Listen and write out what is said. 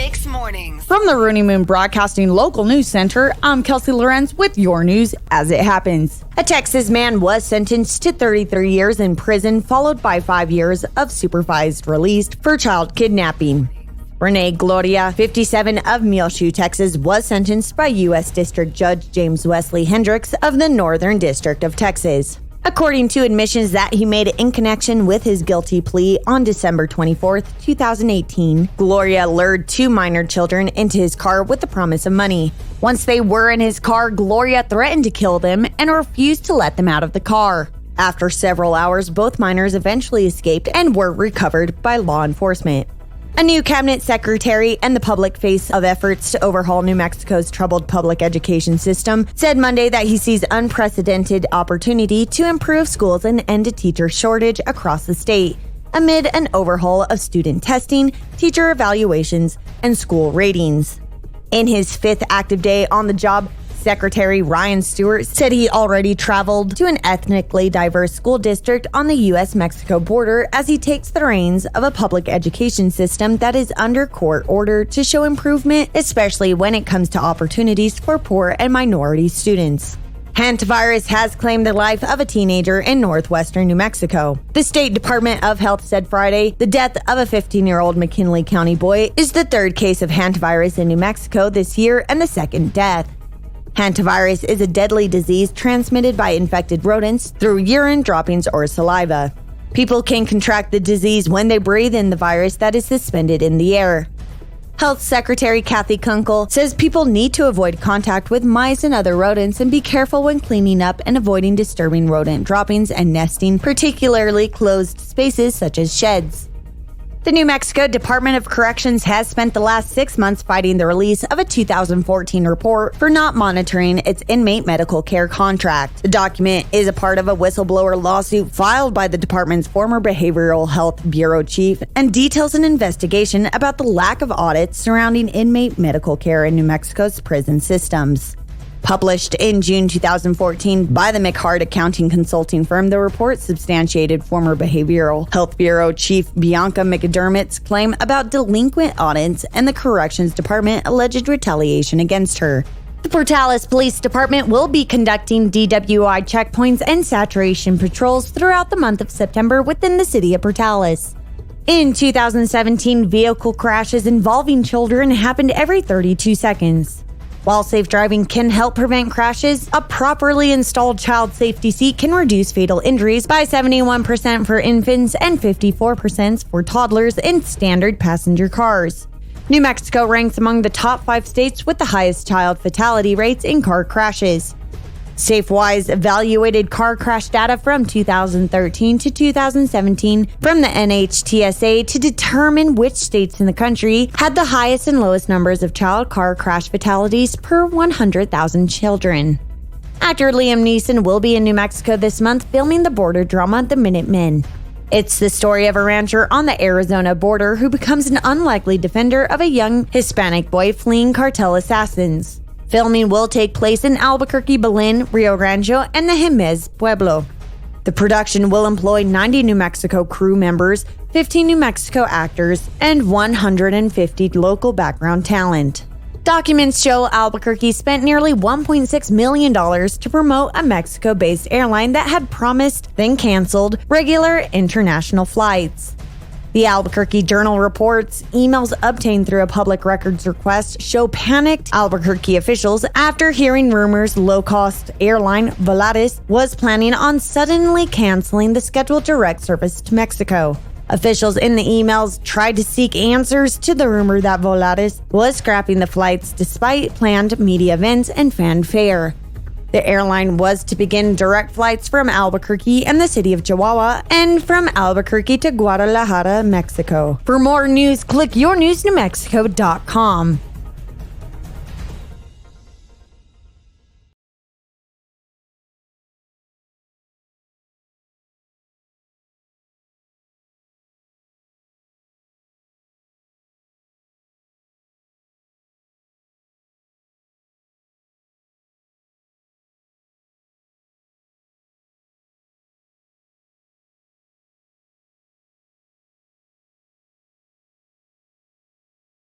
6 mornings. From the Rooney Moon Broadcasting Local News Center, I'm Kelsey Laurenz with your news as it happens. A Texas man was sentenced to 33 years in prison, followed by 5 years of supervised release for child kidnapping. Renee Gloria, 57, of Muleshoe, Texas, was sentenced by U.S. District Judge James Wesley Hendricks of the Northern District of Texas. According to admissions that he made in connection with his guilty plea on December 24, 2018, Gloria lured 2 minor children into his car with the promise of money. Once they were in his car, Gloria threatened to kill them and refused to let them out of the car. After several hours, both minors eventually escaped and were recovered by law enforcement. A new cabinet secretary and the public face of efforts to overhaul New Mexico's troubled public education system said Monday that he sees unprecedented opportunity to improve schools and end a teacher shortage across the state amid an overhaul of student testing, teacher evaluations, and school ratings. In his 5th active day on the job, Secretary Ryan Stewart said he already traveled to an ethnically diverse school district on the U.S.-Mexico border as he takes the reins of a public education system that is under court order to show improvement, especially when it comes to opportunities for poor and minority students. Hantavirus has claimed the life of a teenager in northwestern New Mexico. The State Department of Health said Friday the death of a 15-year-old McKinley County boy is the 3rd case of hantavirus in New Mexico this year and the 2nd death. Hantavirus is a deadly disease transmitted by infected rodents through urine, droppings, or saliva. People can contract the disease when they breathe in the virus that is suspended in the air. Health Secretary Kathy Kunkel says people need to avoid contact with mice and other rodents and be careful when cleaning up and avoiding disturbing rodent droppings and nesting, particularly closed spaces such as sheds. The New Mexico Department of Corrections has spent the last 6 months fighting the release of a 2014 report for not monitoring its inmate medical care contract. The document is a part of a whistleblower lawsuit filed by the department's former Behavioral Health Bureau chief and details an investigation about the lack of audits surrounding inmate medical care in New Mexico's prison systems. Published in June 2014 by the McHard accounting consulting firm, the report substantiated former Behavioral Health Bureau Chief Bianca McDermott's claim about delinquent audits and the Corrections Department alleged retaliation against her. The Portales Police Department will be conducting DWI checkpoints and saturation patrols throughout the month of September within the city of Portales. In 2017, vehicle crashes involving children happened every 32 seconds. While safe driving can help prevent crashes, a properly installed child safety seat can reduce fatal injuries by 71% for infants and 54% for toddlers in standard passenger cars. New Mexico ranks among the top 5 states with the highest child fatality rates in car crashes. SafeWise evaluated car crash data from 2013 to 2017 from the NHTSA to determine which states in the country had the highest and lowest numbers of child car crash fatalities per 100,000 children. Actor Liam Neeson will be in New Mexico this month filming the border drama The Minutemen. It's the story of a rancher on the Arizona border who becomes an unlikely defender of a young Hispanic boy fleeing cartel assassins. Filming will take place in Albuquerque, Belen, Rio Rancho, and the Jemez Pueblo. The production will employ 90 New Mexico crew members, 15 New Mexico actors, and 150 local background talent. Documents show Albuquerque spent nearly $1.6 million to promote a Mexico-based airline that had promised, then canceled, regular international flights. The Albuquerque Journal reports emails obtained through a public records request show panicked Albuquerque officials after hearing rumors low-cost airline Volaris was planning on suddenly canceling the scheduled direct service to Mexico. Officials in the emails tried to seek answers to the rumor that Volaris was scrapping the flights despite planned media events and fanfare. The airline was to begin direct flights from Albuquerque and the city of Chihuahua and from Albuquerque to Guadalajara, Mexico. For more news, click yournewsnewmexico.com.